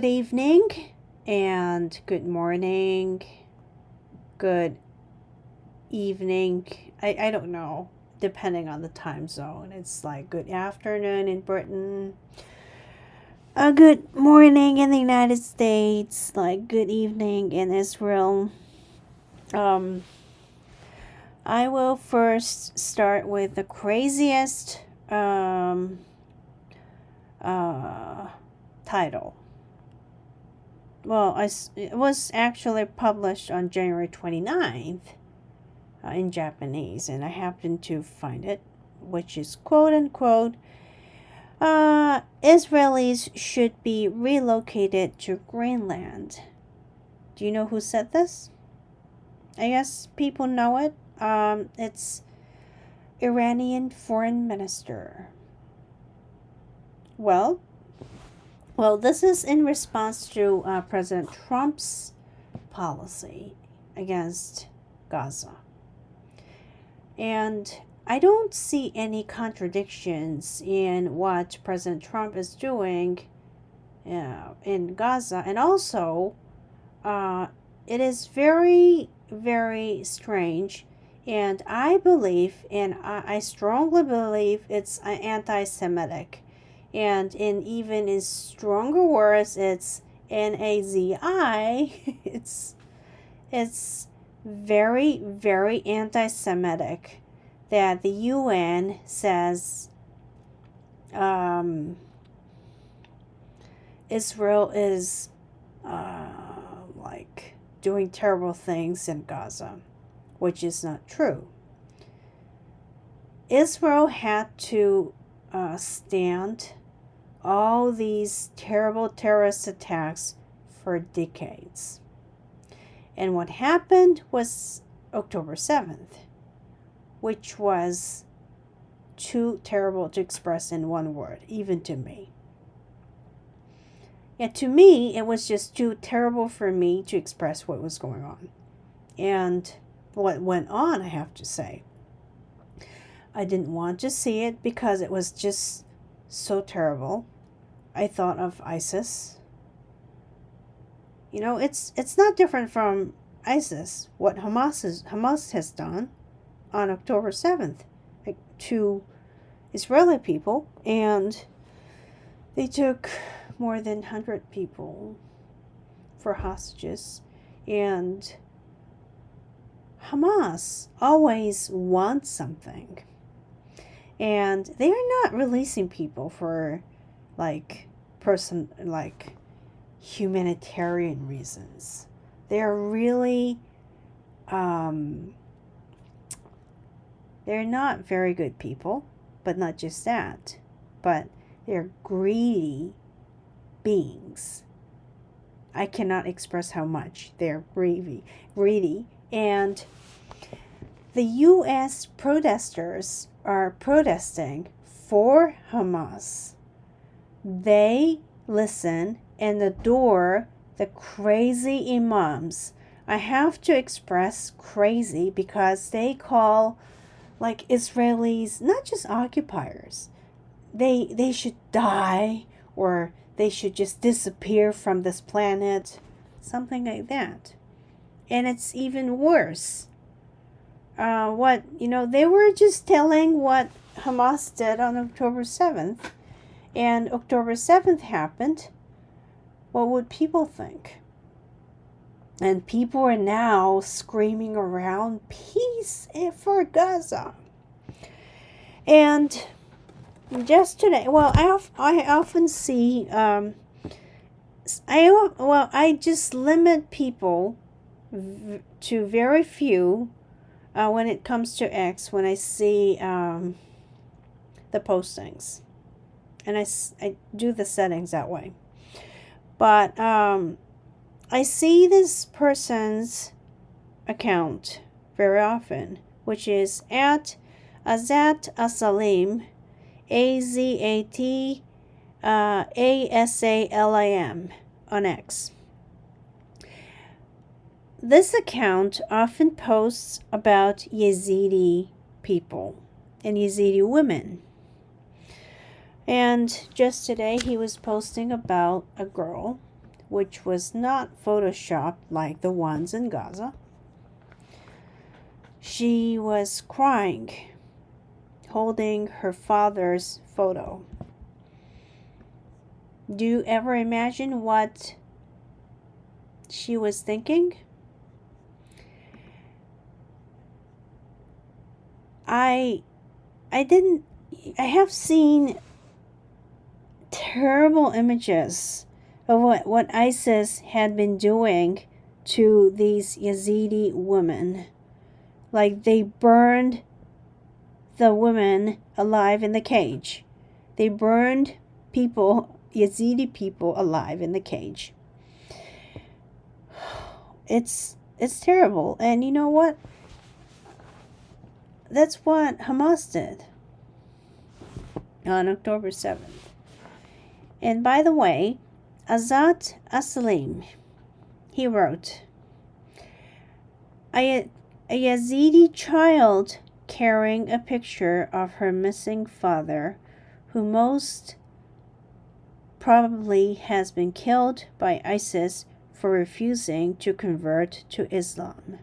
evening and good morning, good evening. I don't know, depending on the time zone. It's like good afternoon in Britain, a good morning in the United States, like good evening in Israel. I will first start with the craziest title. Well, it was actually published on January 29th in Japanese, and I happened to find it, which is quote unquote, Israelis should be relocated to Greenland. Do you know who said this? I guess people know it. It's Iranian Foreign Minister. Well, this is in response to President Trump's policy against Gaza. And I don't see any contradictions in what President Trump is doing in Gaza. And also, it is very, very strange. And I believe, and I strongly believe, it's anti-Semitic. And even in stronger words, it's Nazi. It's very, very anti-Semitic that the UN says Israel is like doing terrible things in Gaza, which is not true. Israel had to stand all these terrible terrorist attacks for decades. And what happened was October 7th, which was too terrible to express in one word, even to me. Yeah, to me, it was just too terrible for me to express what was going on. And what went on, I have to say. I didn't want to see it because it was just so terrible. I thought of ISIS. You know, it's not different from ISIS, what Hamas has done on October 7th to Israeli people, and they took more than 100 people for hostages, and Hamas always wants something, and they are not releasing people for humanitarian reasons. They are really they're not very good people, but not just that, but they're greedy beings. I cannot express how much they're greedy, and the U.S. protesters are protesting for Hamas. They listen and adore the crazy imams. I have to express crazy because they call Israelis not just occupiers. They should die, or they should just disappear from this planet, something like that. And it's even worse. They were just telling what Hamas did on October 7th, and October 7th happened. What would people think? And people are now screaming around, peace for Gaza. And just today, I often see, I just limit people to very few when it comes to X, when I see the postings. And I do the settings that way. But I see this person's account very often, which is at Azat Asalim, AZAT ASALIM on X. This account often posts about Yazidi people and Yazidi women. And just today he was posting about a girl which was not photoshopped like the ones in Gaza. She was crying, holding her father's photo. Do you ever imagine what she was thinking? I have seen terrible images of what ISIS had been doing to these Yazidi women. Like, they burned the women alive in the cage. They burned people, Yazidi people, alive in the cage. It's terrible. And you know what? That's what Hamas did on October 7th. And by the way, Azat Asalim, he wrote, a Yazidi child carrying a picture of her missing father, who most probably has been killed by ISIS for refusing to convert to Islam.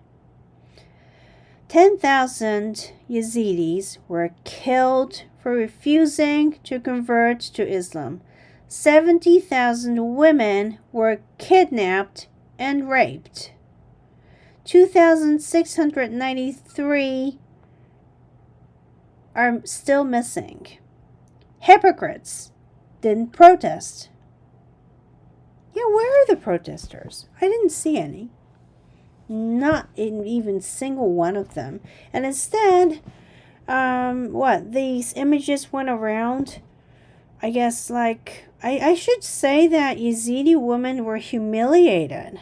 10,000 Yazidis were killed for refusing to convert to Islam. 70,000 women were kidnapped and raped. 2,693 are still missing. Hypocrites didn't protest. Yeah, where are the protesters? I didn't see any. Not in even single one of them. And instead, these images went around. I guess, like, I should say that Yazidi women were humiliated.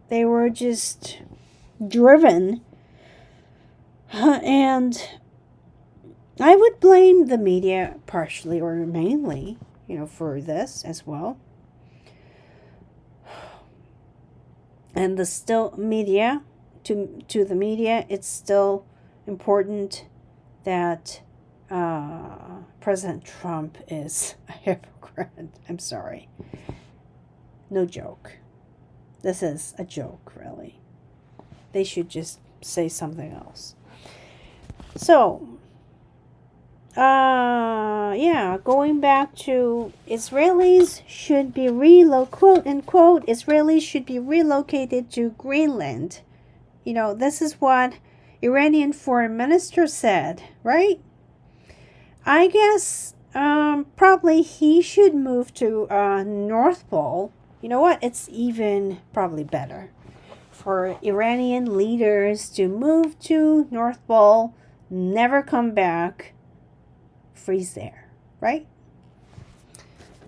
They were just driven. And I would blame the media partially or mainly, for this as well. And the still media, to the media, it's still important that President Trump is a hypocrite. I'm sorry. No joke. This is a joke, really. They should just say something else. So, going back to Israelis should be quote unquote, Israelis should be relocated to Greenland. This is what Iranian foreign minister said, right? I guess probably he should move to North Pole. You know what? It's even probably better for Iranian leaders to move to North Pole, never come back, freeze there, right?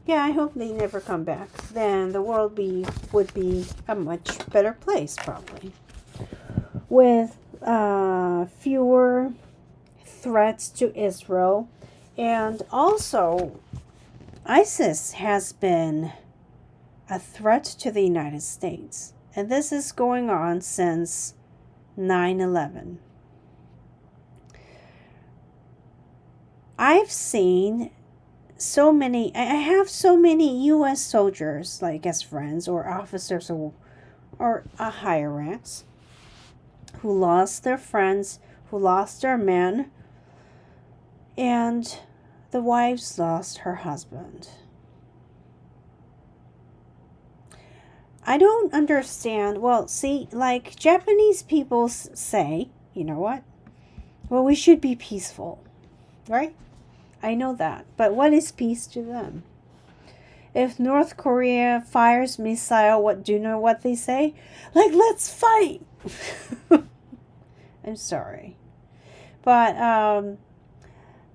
Yeah, I hope they never come back. Then the world would be a much better place, probably, with fewer threats to Israel. And also, ISIS has been a threat to the United States. And this is going on since 9/11. I've seen I have so many U.S. soldiers, like as friends or officers or higher ranks, who lost their friends, who lost their men, and the wives lost her husband. I don't understand. Well, see, like Japanese people say, you know what? Well, we should be peaceful, right? I know that. But what is peace to them? If North Korea fires missile, do you know what they say? Like, let's fight. I'm sorry. But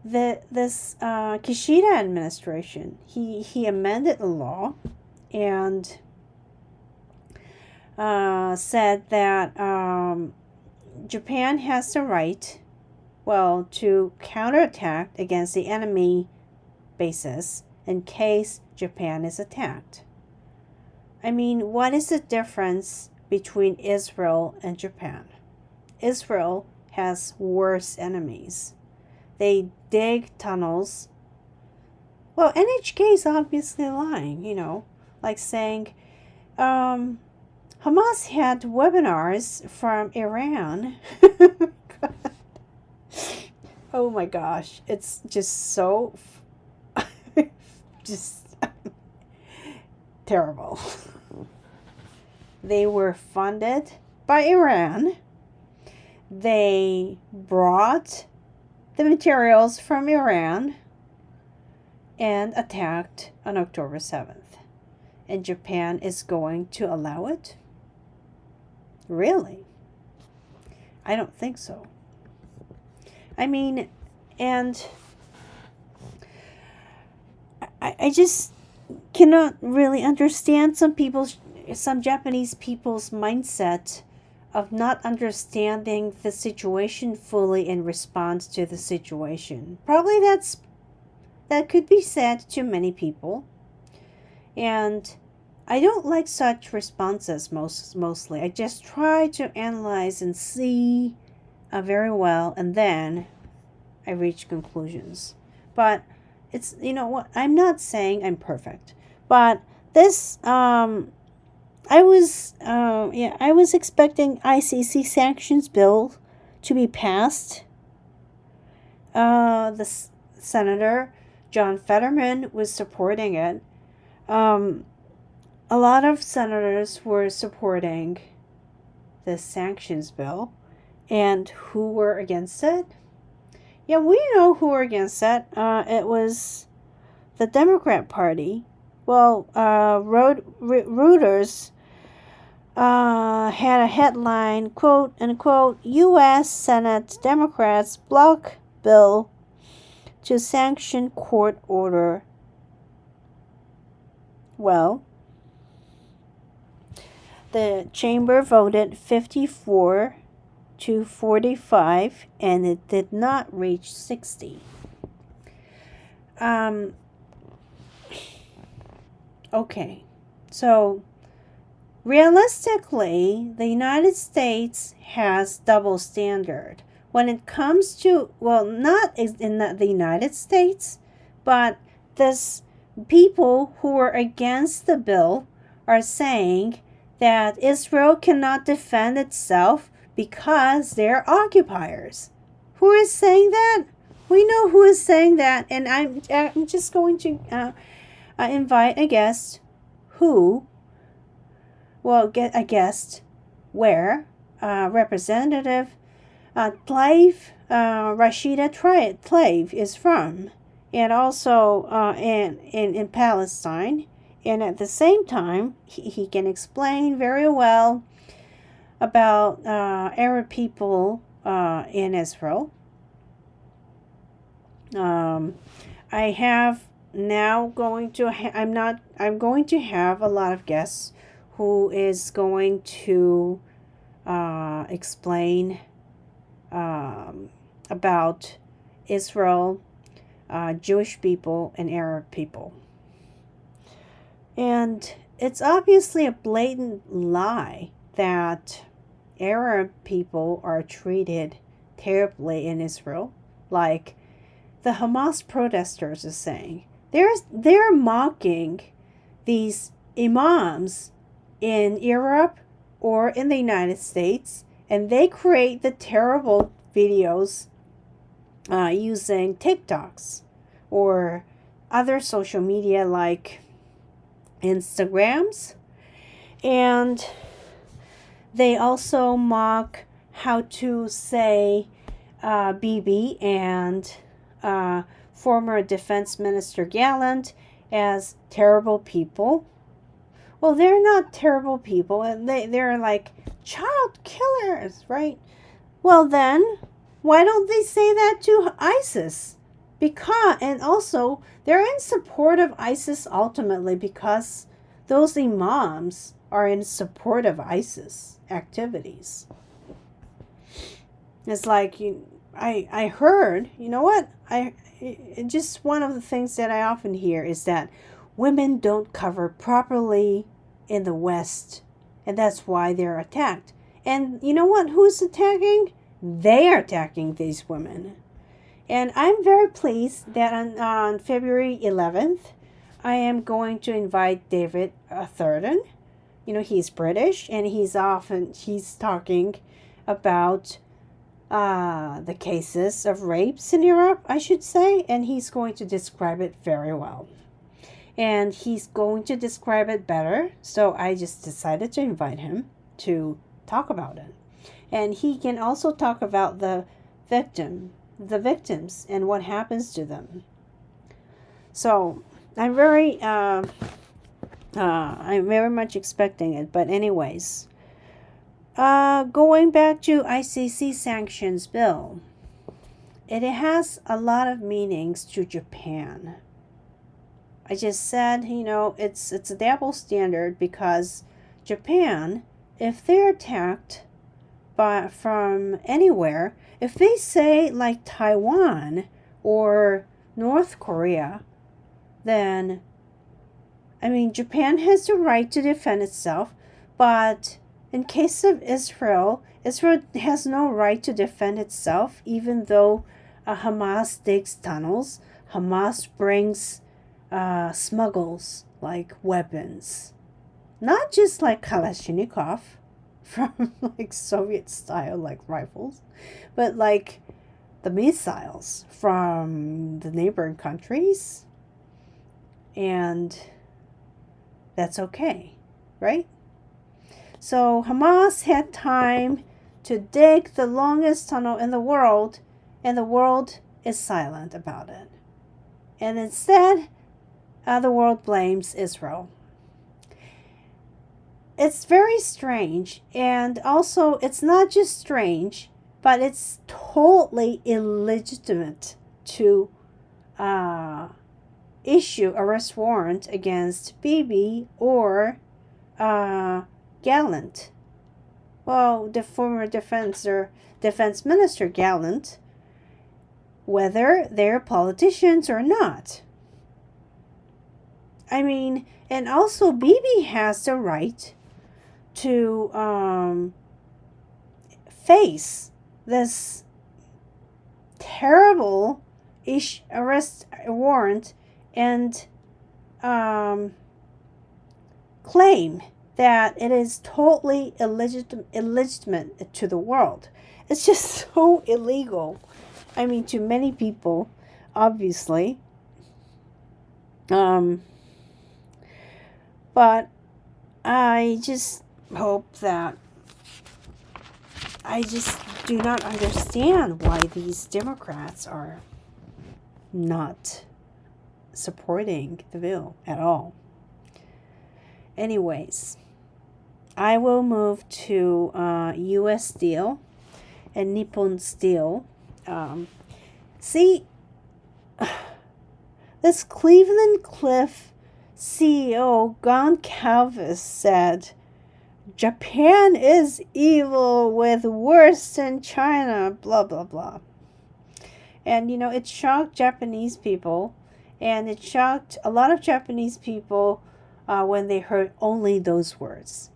this Kishida administration, he amended the law and said that Japan has the right, to counterattack against the enemy bases in case Japan is attacked. I mean, what is the difference between Israel and Japan? Israel has worse enemies. They dig tunnels. Well, NHK is obviously lying, like saying, Hamas had webinars from Iran. Oh my gosh, it's just so just terrible. They were funded by Iran. They brought the materials from Iran and attacked on October 7th. And Japan is going to allow it? Really? I don't think so. I mean, and I just cannot really understand some Japanese people's mindset of not understanding the situation fully in response to the situation. Probably that could be said to many people. And I don't like such responses mostly. I just try to analyze and see very well, and then I reach conclusions. But it's, you know what, I'm not saying I'm perfect, but this I was expecting ICC Sanctions Bill to be passed. The Senator John Fetterman was supporting it. A lot of senators were supporting the sanctions bill. And who were against it? Yeah, we know who were against it. It was the Democrat Party. Well, Reuters had a headline, quote unquote, U.S. Senate Democrats block bill to sanction court order. Well, the chamber voted 54 to 45, and it did not reach 60. Okay, so realistically, the United States has double standard when it comes to, well, not in the United States, but this people who are against the bill are saying that Israel cannot defend itself because they're occupiers. Who is saying that? We know who is saying that, and I'm just going to invite a guest who, well, get a guest where Representative Rashida Tlaib is from, and also in Palestine, and at the same time he can explain very well about Arab people in Israel. I have now going to I'm going to have a lot of guests who is going to explain about Israel, Jewish people, and Arab people. And it's obviously a blatant lie that Arab people are treated terribly in Israel, like the Hamas protesters are saying. They're mocking these imams in Europe or in the United States, and they create the terrible videos using TikToks or other social media like Instagrams, and they also mock how to say Bibi and former Defense Minister Gallant as terrible people. Well, they're not terrible people, and they're like child killers, right? Well, then, why don't they say that to ISIS? And also, they're in support of ISIS ultimately because those imams are in support of ISIS activities. It's like, I heard, you know what? Just one of the things that I often hear is that women don't cover properly in the West, and that's why they're attacked. And you know what? Who's attacking? They are attacking these women. And I'm very pleased that on February 11th, I am going to invite David Atherton. He's British, and he's talking about the cases of rapes in Europe, I should say, and he's going to describe it very well. And he's going to describe it better, so I just decided to invite him to talk about it. And he can also talk about the victims and what happens to them. So I'm very much expecting it. But anyways, going back to ICC Sanctions Bill, it has a lot of meanings to Japan. I just said, it's a double standard, because Japan, if they're attacked from anywhere, if they say like Taiwan or North Korea, then, Japan has the right to defend itself, but in case of Israel has no right to defend itself, even though Hamas digs tunnels, Hamas brings smuggles like weapons, not just like Kalashnikov from like Soviet style like rifles, but like the missiles from the neighboring countries, and that's okay, right? So Hamas had time to dig the longest tunnel in the world, and the world is silent about it, and instead the world blames Israel. It's very strange, and also it's not just strange, but it's totally illegitimate to issue arrest warrant against Bibi or Gallant. Well, the former Defense Minister Gallant, whether they're politicians or not. And also Bibi has the right to face this terrible arrest warrant and claim that it is totally illegitimate to the world. It's just so illegal. To many people, obviously. But I just hope that I just do not understand why these Democrats are not supporting the bill at all. Anyways, I will move to U.S. Steel and Nippon Steel. This Cleveland Cliff CEO Goncalves said, Japan is evil with worse than China, blah, blah, blah. And, it shocked Japanese people, and it shocked a lot of Japanese people when they heard only those words.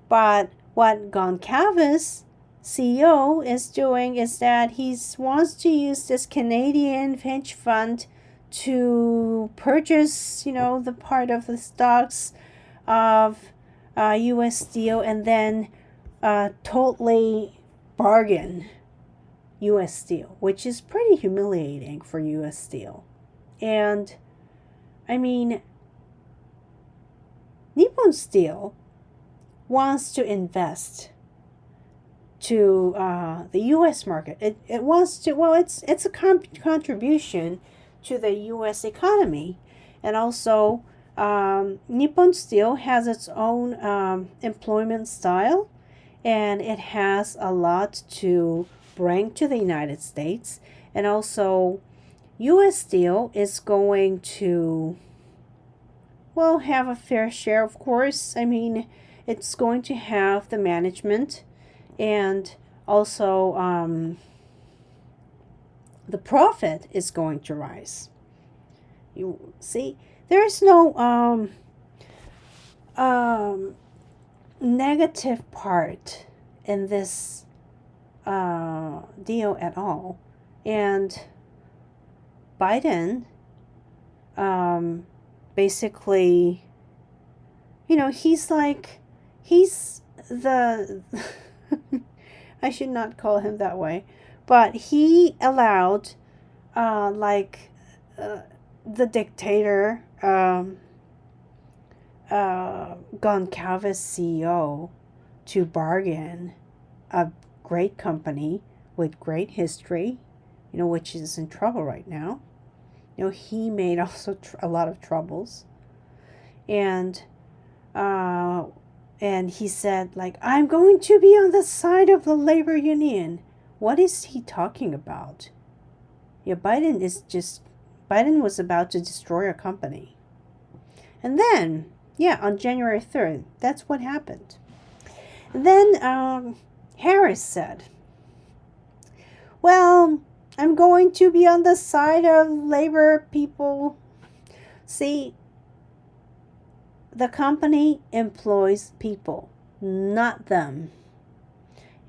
But what Goncalves, CEO, is doing is that he wants to use this Canadian hedge fund to purchase, the part of the stocks of U.S. Steel, and then totally bargain U.S. Steel, which is pretty humiliating for U.S. Steel. And, Nippon Steel wants to invest to the U.S. market. It wants to, it's a contribution to the U.S. economy. And also, Nippon Steel has its own employment style, and it has a lot to bring to the United States. And also, U.S. Steel is going to, have a fair share, of course. It's going to have the management, and also the profit is going to rise. You see, there's no negative part in this deal at all. And Biden basically, he's the, I should not call him that way, but he allowed, the dictator, Goncalves CEO to bargain a great company with great history, which is in trouble right now. He made also a lot of troubles. And he said, I'm going to be on the side of the labor union. What is he talking about? Yeah, Biden was about to destroy a company. And then, on January 3rd, that's what happened. And then Harris said, well, I'm going to be on the side of labor people. See, the company employs people, not them.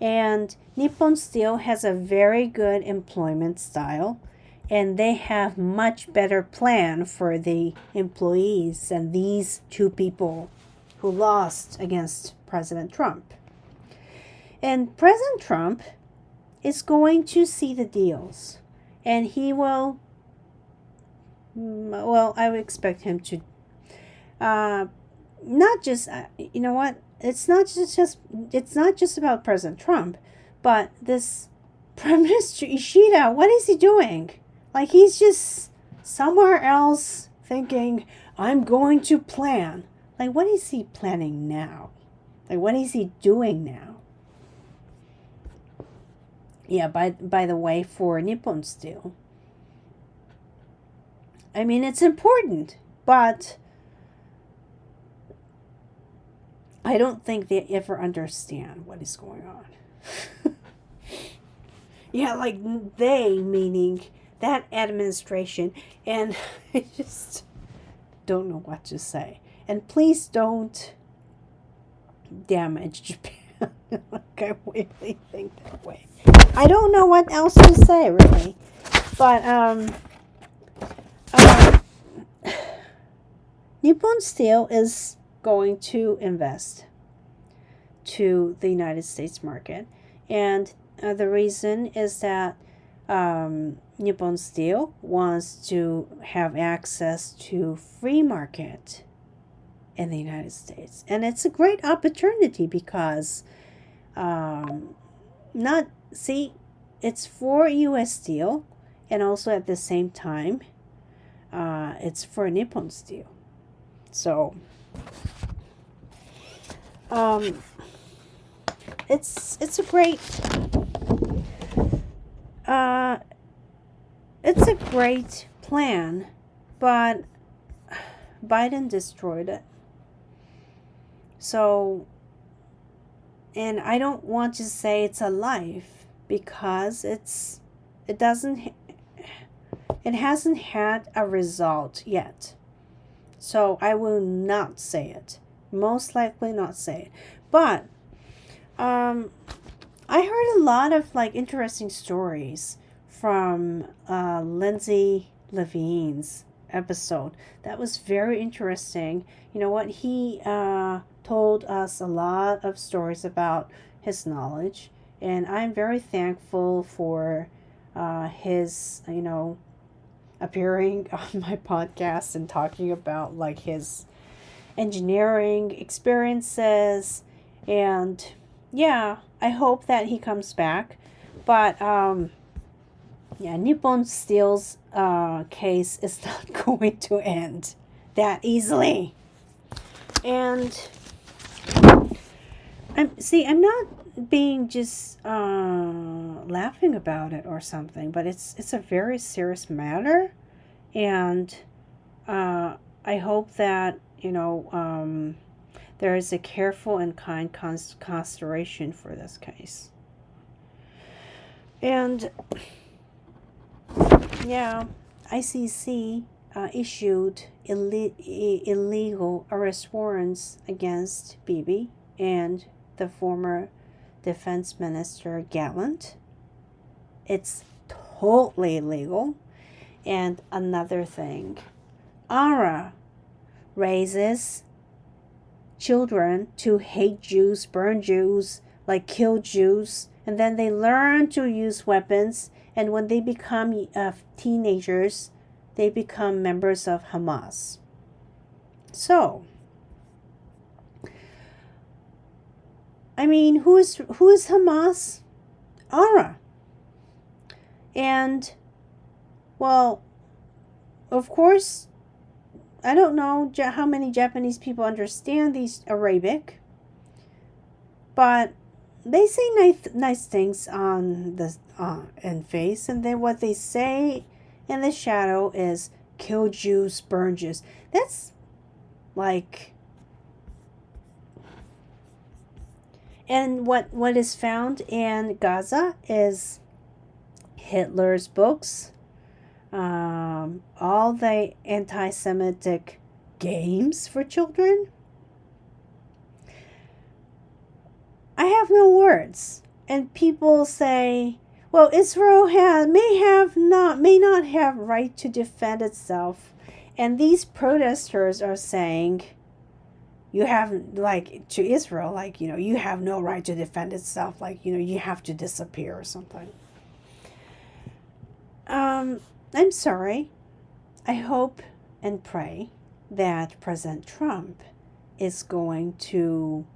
And Nippon Steel has a very good employment style, and they have much better plan for the employees than these two people who lost against President Trump. And President Trump is going to see the deals, and he will, I would expect him to, not just, it's not just about President Trump, but this Prime Minister Ishida, what is he doing? He's just somewhere else thinking, I'm going to plan. What is he planning now? What is he doing now? Yeah, by the way, for Nippon Steel, it's important, but I don't think they ever understand what is going on. Yeah, they, meaning that administration, and I just don't know what to say. And please don't damage Japan. I really think that way. I don't know what else to say, really. But Nippon Steel is going to invest to the United States market. And the reason is that Nippon Steel wants to have access to free market in the United States. And it's a great opportunity because it's for U.S. Steel, and also at the same time, it's for Nippon Steel. So, it's a great plan, but Biden destroyed it. So, and I don't want to say it's a life, because it hasn't had a result yet. So I will not say it. Most likely not say it. But I heard a lot of interesting stories from Lindsay Levine's episode. That was very interesting. He told us a lot of stories about his knowledge, and I'm very thankful for his appearing on my podcast and talking about his engineering experiences. And I hope that he comes back. But Nippon Steel's case is not going to end that easily. And I'm not being just laughing about it or something, but it's a very serious matter, and I hope that there is a careful and kind consideration for this case. And ICC issued illegal arrest warrants against Bibi and the former Defense Minister Gallant. It's totally illegal. And another thing, ARA raises children to hate Jews, burn Jews, like kill Jews, and then they learn to use weapons, and when they become teenagers, they become members of Hamas. So, I mean, who is Hamas? UNRWA. And, well, of course, I don't know how many Japanese people understand these Arabic, but they say nice things on the in face, and then what they say in the shadow is kill Jews, burn Jews. That's like, and what is found in Gaza is Hitler's books, all the anti-Semitic games for children. I have no words. And people say, well, Israel may not have right to defend itself. And these protesters are saying, you have, like, to Israel, like, you have no right to defend itself. Like, you have to disappear or something. I'm sorry. I hope and pray that President Trump is going to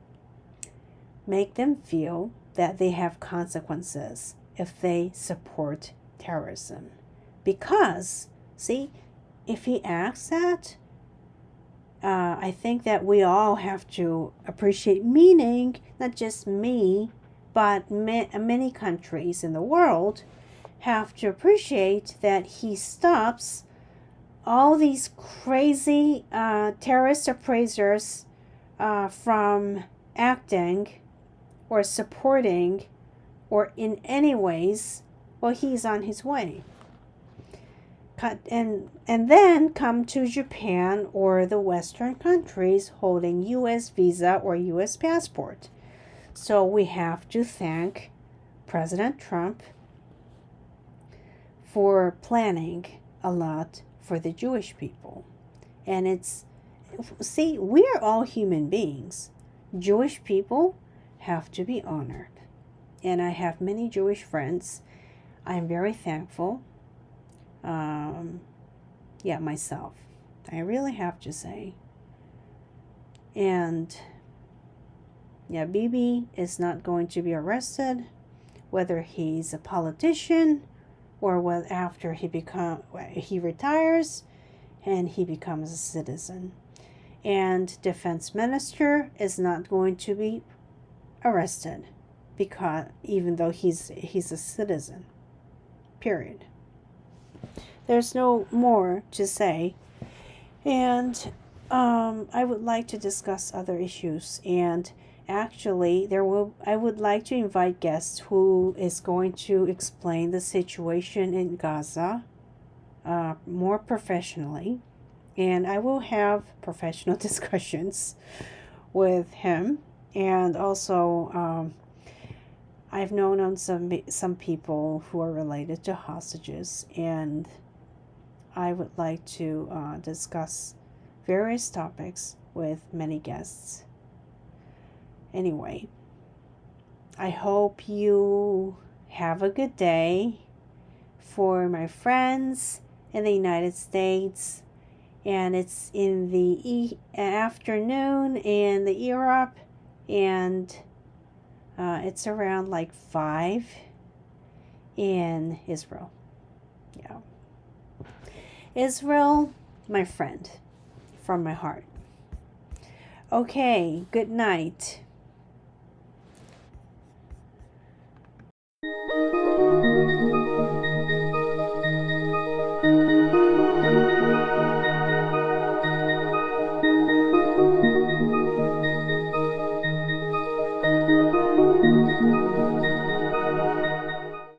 make them feel that they have consequences if they support terrorism. Because, see, if he acts that, I think that we all have to appreciate, meaning not just me, but many countries in the world have to appreciate that he stops all these crazy terrorist appraisers from acting or supporting or in any ways, well, he's on his way. And then come to Japan or the Western countries holding U.S. visa or U.S. passport. So we have to thank President Trump for planning a lot for the Jewish people. And see, we're all human beings. Jewish people have to be honored. And I have many Jewish friends. I'm very thankful. Myself. I really have to say. And Bibi is not going to be arrested, whether he's a politician or whether after he retires and he becomes a citizen. And Defense Minister is not going to be arrested because even though he's a citizen. Period. There's no more to say. And I would like to discuss other issues. And actually, I would like to invite guests who is going to explain the situation in Gaza more professionally. And I will have professional discussions with him. And also, I've known on some people who are related to hostages, and I would like to discuss various topics with many guests. Anyway, I hope you have a good day. For my friends in the United States, and it's in the afternoon in the Europe, and it's around like 5 in Israel. Yeah. Israel, my friend, from my heart. Okay, good night.